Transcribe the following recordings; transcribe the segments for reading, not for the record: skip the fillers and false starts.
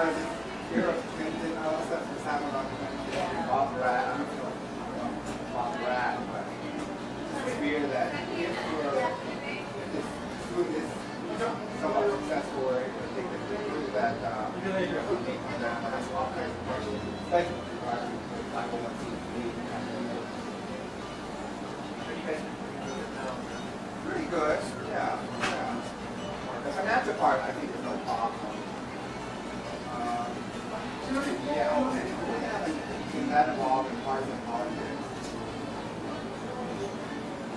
was in Europe, Clinton, all that stuff was happening on Bob Rat. I don't know if you know Bob Rat, but it's clear that if this food is somewhat successful, or if they can prove that that's all kinds of questions, especially with regard to 501c3. Pretty good, yeah. The financial part, I think, is no problem. Yeah, I haven't been that involved in partisan politics.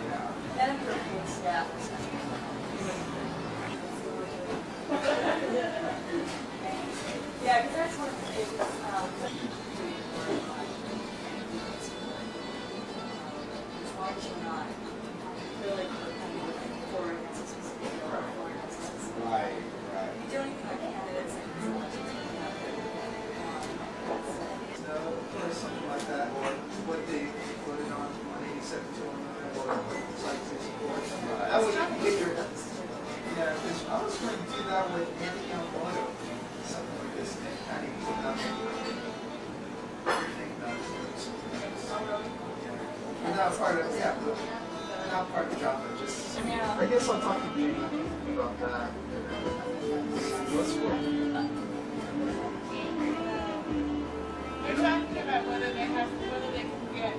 Yeah. That appropriate staff. Yeah, because that's one of the things. Marching on really for against a specific or for instance. Right. You don't even have candidates and or something like that, or what they voted on 87-09, or sites they support. I would get your, yeah, because I was going to do that with anti-auto, something like this, and kind of use it up. Everything about it. And not part of, yeah, not part of the job, but just, I guess I'll talk to you about that. What's what? They're talking about whether they can get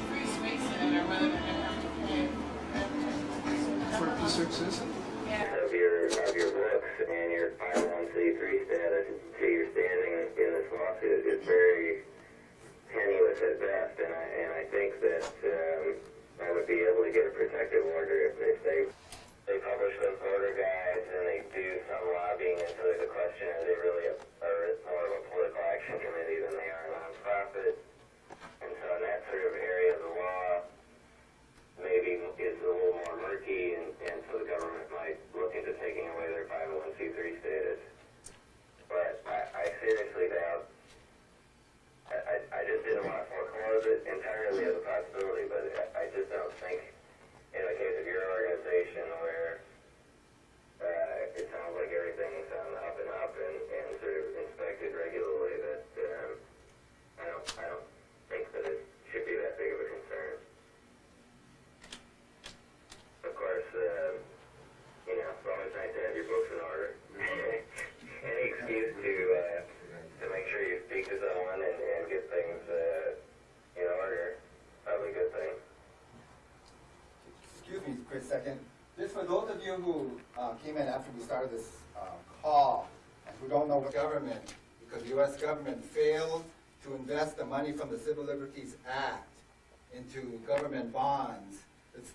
free space in it or whether they're going to have to pay advertising. For a district citizen? Yeah. Of your books and your 501c3 status to your standing in this lawsuit is very tenuous at best, and I think that I would be able to get a protective order if they publish those order guides and they do some lobbying into the question, are they really are more of a political action committee than they are a nonprofit? And so in that sort of area of the law, maybe is a little more murky, and so the government might look into taking away their 501c3 status. But I seriously doubt. I just didn't want to foreclose it entirely as a possibility, but I just don't think, in the case of your organization, where it sounds like everything's on the up and up and sort of inspected regularly, that I don't think that it should be that big of a concern. Of course, it's always nice to have your books in order. Any excuse to make sure you speak to someone and get things in order, probably a good thing. Excuse me for a second. Just for those of you who came in after we started this call and who don't know what government, because the U.S. government failed to invest the money from the Civil Liberties Act into government bonds.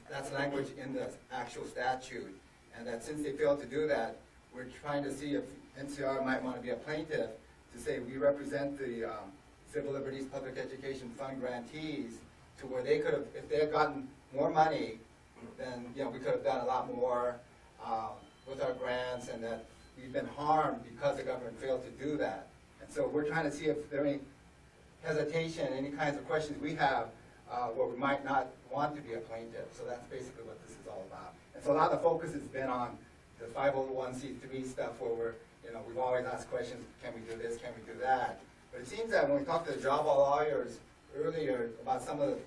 That's language in the actual statute. And that since they failed to do that, we're trying to see if NCRR might want to be a plaintiff to say we represent the Civil Liberties Public Education Fund grantees to where they could have, if they had gotten more money, then we could have done a lot more with our grants, and that we've been harmed because the government failed to do that. And so we're trying to see if there are any hesitation, any kinds of questions we have where we might not want to be a plaintiff. So that's basically what this is all about. And so a lot of the focus has been on the 501c3 stuff where we've always asked questions, can we do this, can we do that? But it seems that when we talked to the job lawyers earlier about some of the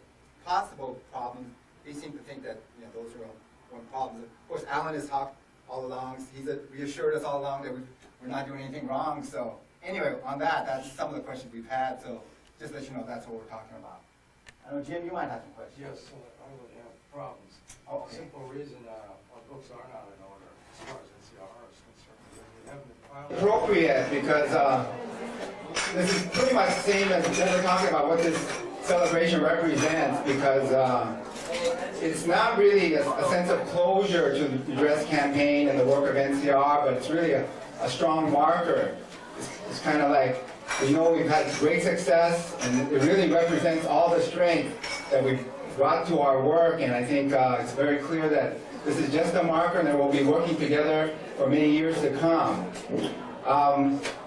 possible problems, they seem to think that those weren't problems. Of course, Alan has talked all along. He's reassured us all along that we're not doing anything wrong. So anyway, on that, that's some of the questions we've had. So just let you know that's what we're talking about. I know, Jim, you might have some questions. Yes, I would have problems. Oh, okay. Simple reason our books are not in order as far as NCRR is concerned. We haven't been filed. Appropriate, because this is pretty much the same as when we're talking about what this celebration represents, because it's not really a sense of closure to the dress campaign and the work of NCR, but it's really a strong marker. It's kind of like, we've had great success, and it really represents all the strength that we've brought to our work, and I think it's very clear that this is just a marker, and that we'll be working together for many years to come.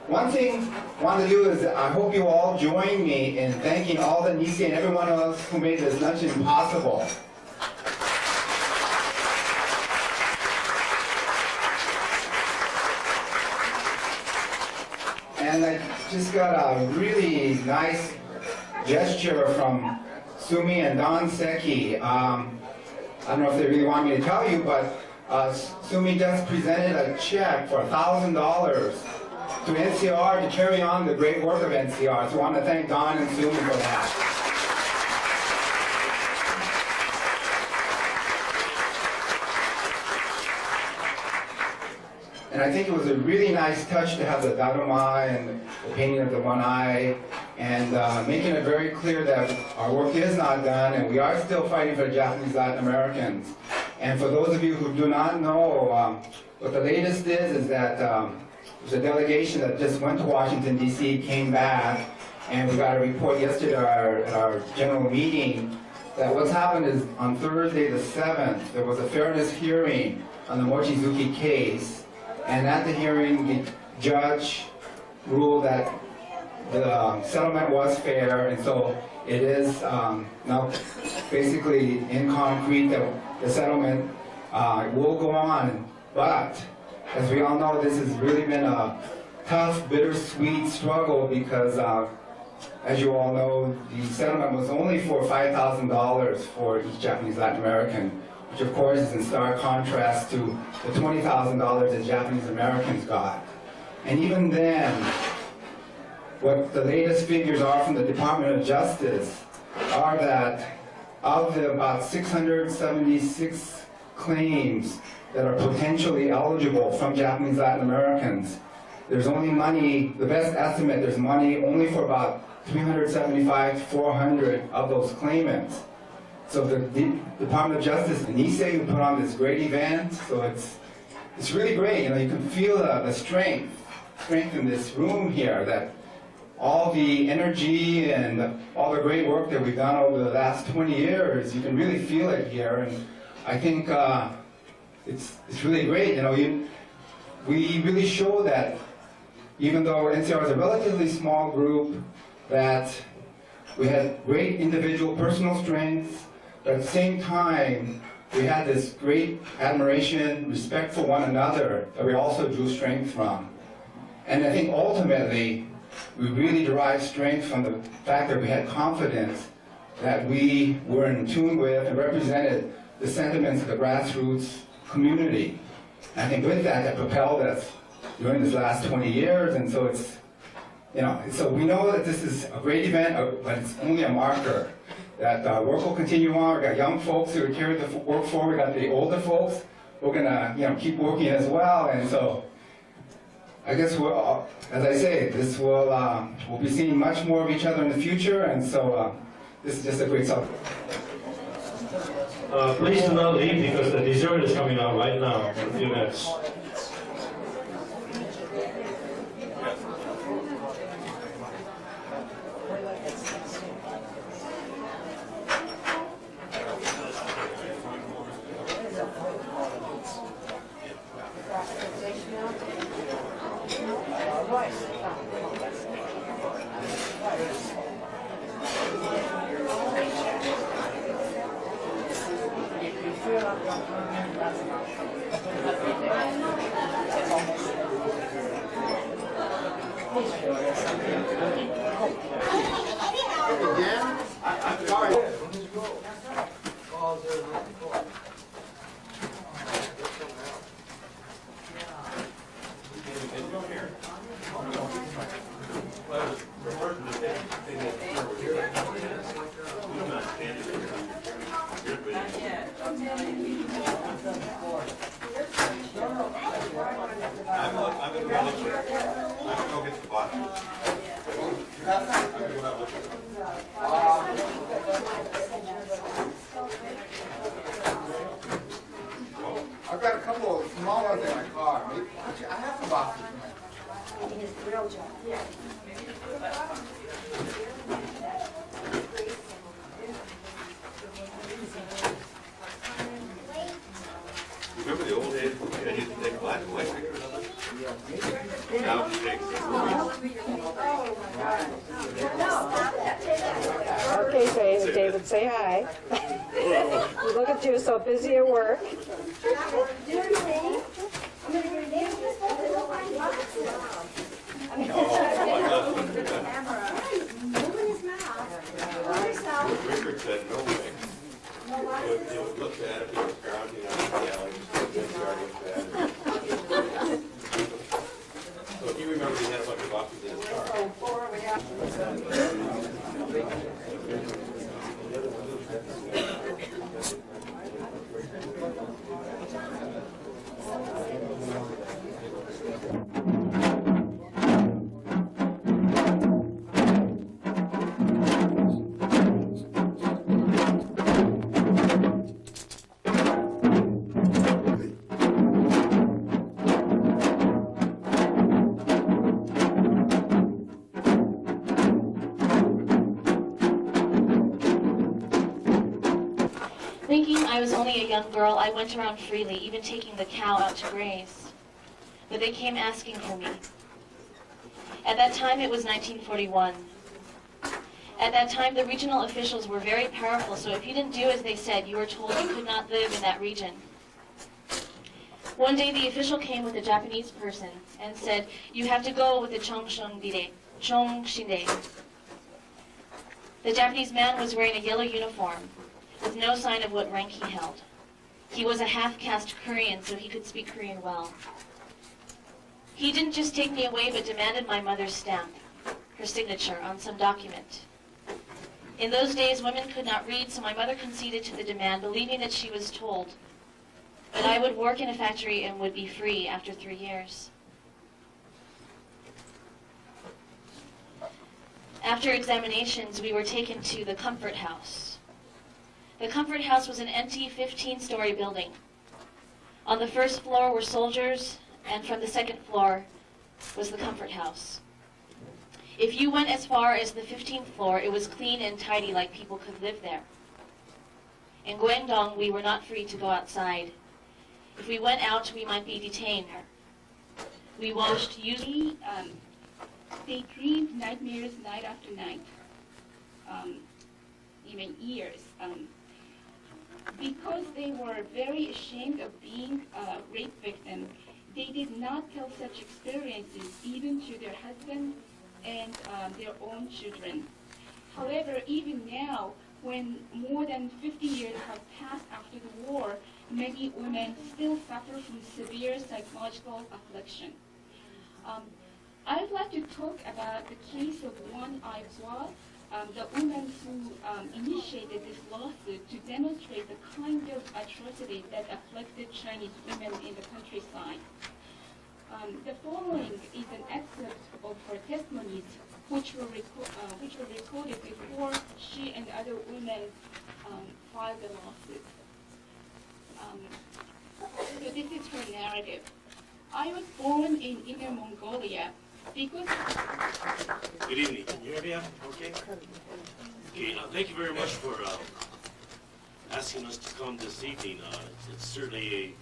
One thing I want to do is I hope you all join me in thanking all the Nisi and everyone else who made this luncheon possible. And I just got a really nice gesture from Sumi and Don Seki. I don't know if they really want me to tell you, but Sumi just presented a check for $1,000 to NCR to carry on the great work of NCR. So I want to thank Don and Sumi for that. And I think it was a really nice touch to have the Daruma and the painting of the one eye, and making it very clear that our work is not done and we are still fighting for Japanese Latin Americans. And for those of you who do not know, what the latest is that there's a delegation that just went to Washington, D.C., came back, and we got a report yesterday at our general meeting that what's happened is on Thursday the 7th, there was a fairness hearing on the Mochizuki case, and at the hearing, the judge ruled that the settlement was fair, and so it is now basically in concrete that the settlement will go on. But as we all know, this has really been a tough, bittersweet struggle because, as you all know, the settlement was only for $5,000 for each Japanese Latin American, which of course is in stark contrast to the $20,000 that Japanese Americans got. And even then, what the latest figures are from the Department of Justice are that of the about 676 claims that are potentially eligible from Japanese Latin Americans, there's only money, the best estimate, there's money only for about 375 to 400 of those claimants. So the Department of Justice and Nisei who put on this great event, so it's really great. You know, you can feel the strength in this room here, that all the energy and all the great work that we've done over the last 20 years, you can really feel it here. And I think it's really great. You know, we really show that even though NCR is a relatively small group, that we had great individual personal strengths, but at the same time, we had this great admiration, respect for one another that we also drew strength from. And I think ultimately, we really derived strength from the fact that we had confidence that we were in tune with and represented the sentiments of the grassroots community. And I think with that, that propelled us during this last 20 years. And so it's, you know, so we know that this is a great event, but it's only a marker that work will continue on. We've got young folks who are carrying the work forward. We've got the older folks. We're gonna, you know, keep working as well. And so I guess we'll, as I say, this will, we'll be seeing much more of each other in the future. And so this is just a great subject. Please do not leave because the dessert is coming out right now in a few minutes. I'm sorry. I've got a couple of small ones in my car. Maybe, actually, I have some boxes in my car. In his grill job. Yeah. Remember the old days when I used to take black and white pictures of them? Now it takes Okay, David, say hi. Look at you, so busy at work. I'm gonna go would look bad if it was grounding on the alley, NCR looked bad. So if you remember, he had a bunch of boxes in his car. Thinking I was only a young girl, I went around freely, even taking the cow out to graze. But they came asking for me. At that time, it was 1941. At that time, the regional officials were very powerful, so if you didn't do as they said, you were told you could not live in that region. One day, the official came with a Japanese person and said, "You have to go with the Chongshinde." The Japanese man was wearing a yellow uniform, with no sign of what rank he held. He was a half-caste Korean, so he could speak Korean well. He didn't just take me away, but demanded my mother's stamp, her signature, on some document. In those days, women could not read, so my mother conceded to the demand, believing that she was told that I would work in a factory and would be free after 3 years. After examinations, we were taken to the Comfort House. The Comfort House was an empty 15-story building. On the first floor were soldiers, and from the second floor was the Comfort House. If you went as far as the 15th floor, it was clean and tidy like people could live there. In Guangdong, we were not free to go outside. If we went out, we might be detained. We watched usually, they dreamed nightmares night after night, even years. Because they were very ashamed of being a rape victim, they did not tell such experiences even to their husbands and their own children. However, even now, when more than 50 years have passed after the war, many women still suffer from severe psychological affliction. I would like to talk about the case of one Aihua, the woman who initiated this lawsuit to demonstrate the kind of atrocity that afflicted Chinese women in the countryside. The following is an excerpt of her testimonies, which were recorded before she and other women filed the lawsuit. So this is her narrative. I was born in Inner Mongolia because... Good evening. Can you hear me? Okay. Okay. Thank you very much for asking us to come this evening. It's certainly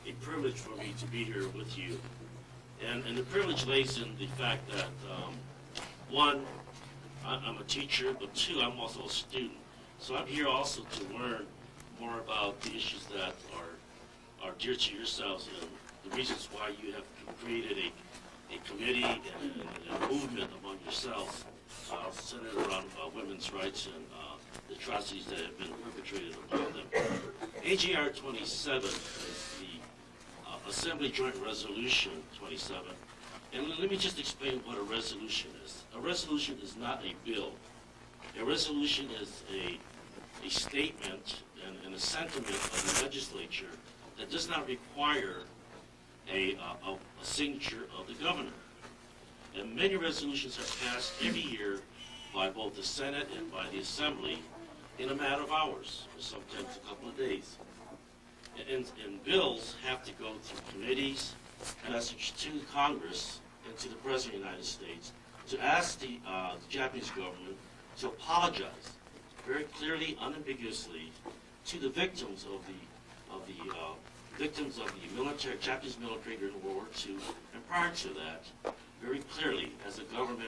a privilege for me to be here with you. And the privilege lays in the fact that, one, I'm a teacher, but two, I'm also a student. So I'm here also to learn more about the issues that are dear to yourselves and the reasons why you have created a committee and a movement among yourselves centered around women's rights and the atrocities that have been perpetrated upon them. AJR 27 is the Assembly Joint Resolution 27. And let me just explain what a resolution is. A resolution is not a bill. A resolution is a statement and a sentiment of the legislature that does not require a signature of the governor. And many resolutions are passed every year by both the Senate and by the Assembly in a matter of hours, or sometimes a couple of days. And bills have to go through committees, message to Congress and to the President of the United States to ask the Japanese government to apologize very clearly, unambiguously, to the victims of the Japanese military during World War II, and prior to that, very clearly, as a government